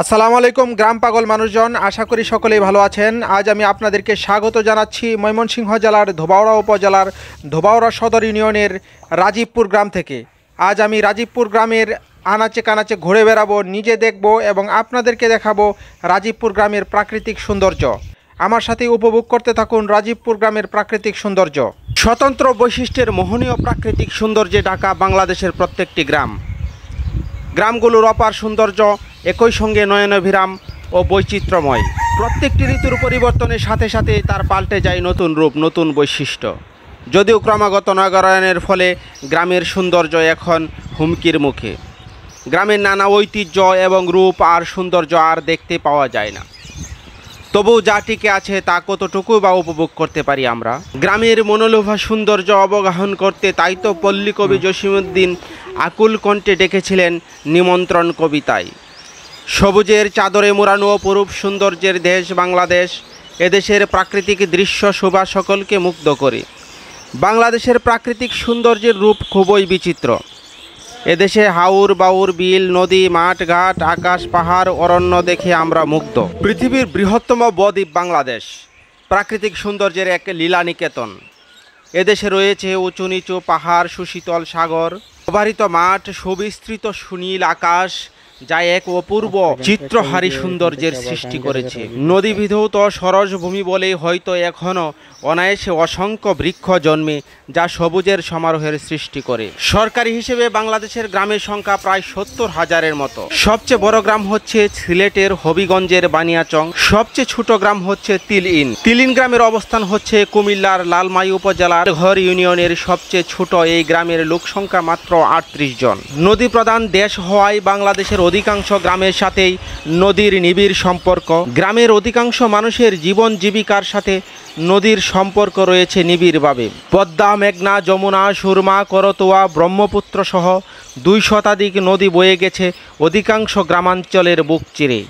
আসসালামু আলাইকুম গ্রাম পাগল মানুষজন, আশা করি সকলেই ভালো আছেন। আজ আমি আপনাদেরকে স্বাগত জানাচ্ছি ময়মনসিংহ জেলার ধোবাউড়া উপজেলার ধোবাউড়া সদর ইউনিয়নের রাজীবপুর গ্রাম থেকে। আজ আমি রাজীবপুর গ্রামের আনাচে কানাচে ঘুরে বেড়াবো, নিজে দেখব এবং আপনাদেরকে দেখাবো রাজীবপুর গ্রামের প্রাকৃতিক সৌন্দর্য। আমার সাথে উপভোগ করতে থাকুন রাজীবপুর গ্রামের প্রাকৃতিক সৌন্দর্য। স্বতন্ত্র বৈশিষ্ট্যের মোহনীয় প্রাকৃতিক সৌন্দর্যে ঢাকা বাংলাদেশের প্রত্যেকটি গ্রাম। গ্রামগুলোর অপার সৌন্দর্য একই সঙ্গে নয়নাভিরাম ও বৈচিত্র্যময়। প্রত্যেকটি ঋতুর পরিবর্তনের সাথে সাথে তার পাল্টে যায় নতুন রূপ, নতুন বৈশিষ্ট্য। যদিও ক্রমাগত নগরায়নের ফলে গ্রামের সৌন্দর্য এখন হুমকির মুখে। গ্রামের নানা ঐতিহ্য এবং রূপ আর সৌন্দর্য আর দেখতে পাওয়া যায় না। তবুও যা টিকে আছে তা কতটুকু বা উপভোগ করতে পারি আমরা। গ্রামের মনোলোভা সৌন্দর্য অবগাহন করতে তাই তো পল্লী কবি জসিমউদ্দিন আকুল কণ্ঠে ডেকেছিলেন নিমন্ত্রণ কবিতায়। সবুজের চাদরে মোড়ানো অপরূপ সৌন্দর্যের দেশ বাংলাদেশ, এদেশের প্রাকৃতিক দৃশ্য শোভা সকলকে মুগ্ধ করে। বাংলাদেশের প্রাকৃতিক সৌন্দর্যের রূপ খুবই বিচিত্র। এদেশে হাওর বাউর, বিল, নদী, মাঠ ঘাট, আকাশ, পাহাড়, অরণ্য দেখে আমরা মুগ্ধ। পৃথিবীর বৃহত্তম বদ্বীপ বাংলাদেশ প্রাকৃতিক সৌন্দর্যের এক লীলানিকেতন। এদেশে রয়েছে উঁচু নিচু পাহাড়, সুশীতল সাগর, অবারিত মাঠ, সুবিস্তৃত সুনীল আকাশ, যা এক অপূর্ব চিত্রহারী সৌন্দর্যের সৃষ্টি করেছে। নদী বিধৌত সরস ভূমি বলে হয়তো এখনও অনায়াসে অসংখ্য বৃক্ষ জন্মে, যা সবুজের সমারোহের সৃষ্টি করে। সরকারি হিসেবে বাংলাদেশের গ্রামের সংখ্যা প্রায় 70,000-এর মতো। সবচেয়ে বড় গ্রাম হচ্ছে সিলেটের হবিগঞ্জের বানিয়াচং, সবচেয়ে ছোট গ্রাম হচ্ছে তিলইন। তিলইন গ্রামের অবস্থান হচ্ছে কুমিল্লার লালমাই উপজেলার ঘর ইউনিয়নের। সবচেয়ে ছোট এই গ্রামের লোক সংখ্যা মাত্র 38 জন। নদী প্রধান দেশ হওয়ায় বাংলাদেশের অধিকাংশ গ্রামের সাথেই নদীর নিবিড় সম্পর্ক। গ্রামের অধিকাংশ মানুষের জীবন জীবিকার সাথে নদীর সম্পর্ক রয়েছে নিবিড়ভাবে। পদ্মা, মেঘনা, যমুনা, সুরমা, করতোয়া, ব্রহ্মপুত্র সহ 2 শতাধিক নদী বয়ে গেছে অধিকাংশ গ্রামাঞ্চলের বুক চিরে।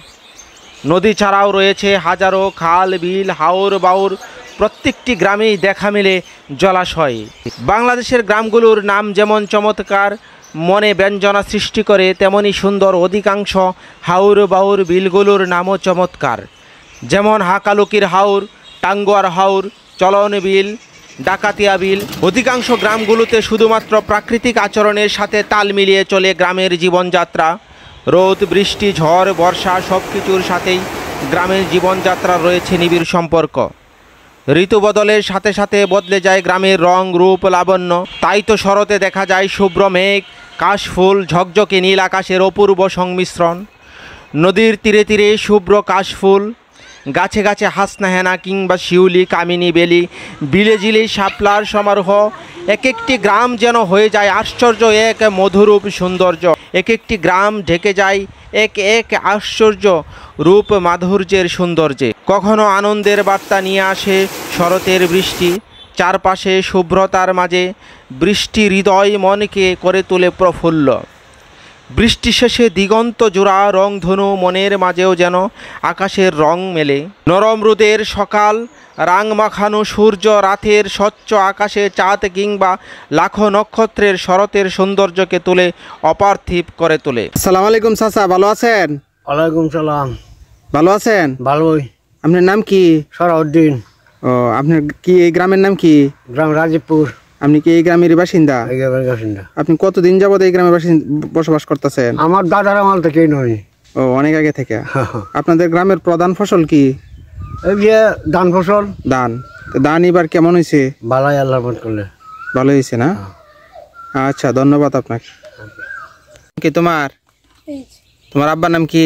নদী ছাড়াও রয়েছে হাজারো খাল, বিল, হাওর বাউর। প্রত্যেকটি গ্রামেই দেখা মেলে জলাশয়। বাংলাদেশের গ্রামগুলোর নাম যেমন চমৎকার, মনে ব্যঞ্জনা সৃষ্টি করে, তেমনি সুন্দর। অধিকাংশ হাওর বাউর বিলগুলোর নামও চমৎকার, যেমন হাকালুকির হাওর, টাঙ্গুয়ার হাওর, চলন বিল, ডাকাতিয়া বিল। অধিকাংশ গ্রামগুলোতে শুধুমাত্র প্রাকৃতিক আচরণের সাথে তাল মিলিয়ে চলে গ্রামের জীবনযাত্রা। রোদ, বৃষ্টি, ঝড়, বর্ষা সব কিছুর সাথেই গ্রামের জীবনযাত্রার রয়েছে নিবিড় সম্পর্ক। ঋতু বদলের সাথে সাথে বদলে যায় গ্রামের রং, রূপ, লাবণ্য। তাই তো শরতে দেখা যায় শুভ্র মেঘ, কাশফুল, ঝকঝকে নীল আকাশের অপূর্ব সংমিশ্রণ। নদীর তীরে তীরে শুভ্র কাশফুল, গাছে গাছে হাসনা হেনা কিংবা শিউলি, কামিনী, বেলি, বিলে জিলে শাপলার সমারোহ। এক একটি গ্রাম যেন হয়ে যায় আশ্চর্য এক মধুরূপ সৌন্দর্য। এক একটি গ্রাম ঢেকে যায় এক এক আশ্চর্য রূপ মাধুর্যের সৌন্দর্যে। কখনো আনন্দের বার্তা নিয়ে আসে শরতের বৃষ্টি, চারপাশে শুভ্রতার মাঝে বৃষ্টি হৃদয় মনকে করে তোলে প্রফুল্ল। বৃষ্টি শেষে দিগন্ত জোড়া রংধনু, মনের মাঝেও যেন আকাশের রং মেলে। নরম রোদের সকাল, রাং মাখানো সূর্য, রাতের স্বচ্ছ আকাশে চাঁদ কিংবা লাখো নক্ষত্রের শরতের সৌন্দর্যকে তুলে অপার্থিব করে তোলে। আসসালামু আলাইকুম চাচা, ভালো আছেন? ওয়ালাইকুম সালাম। ভালো আছেন? ভালোই। আপনার নাম কি? সরাউদ্দিন। ও, আপনার কি এই গ্রামের নাম কি? গ্রাম রাজীবপুর। আপনি কি এই গ্রামের বাসিন্দা? এই গ্রামের বাসিন্দা। আপনি কতদিন যাবত এই গ্রামে বসবাস করতেছেন? আমার দাদার আমল থেকেই নয়। ও, অনেক আগে থেকে। আপনাদের গ্রামের প্রধান ফসল কি? এই যে ধান ফসল। ধান। তো ধান এবার কেমন হয়েছে? বালাই আল্লাহর মত করলে ভালো হয়েছে না? আচ্ছা, ধন্যবাদ আপনাকে। কি তোমার তোমার আব্বার নাম কি?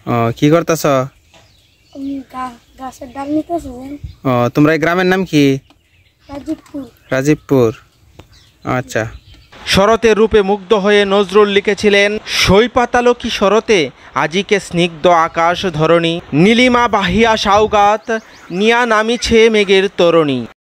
ও, কি করতেছ? ও, তোমরা এই গ্রামের নাম কি? রাজীবপুর। আচ্ছা। শরতের রূপে মুগ্ধ হয়ে নজরুল লিখেছিলেন, সই পাতালো কি শরতে আজিকে স্নিগ্ধ আকাশ ধরণী, নীলিমা বাহিয়া সাউগাত নিয়া নামিছে মেঘের তরণী।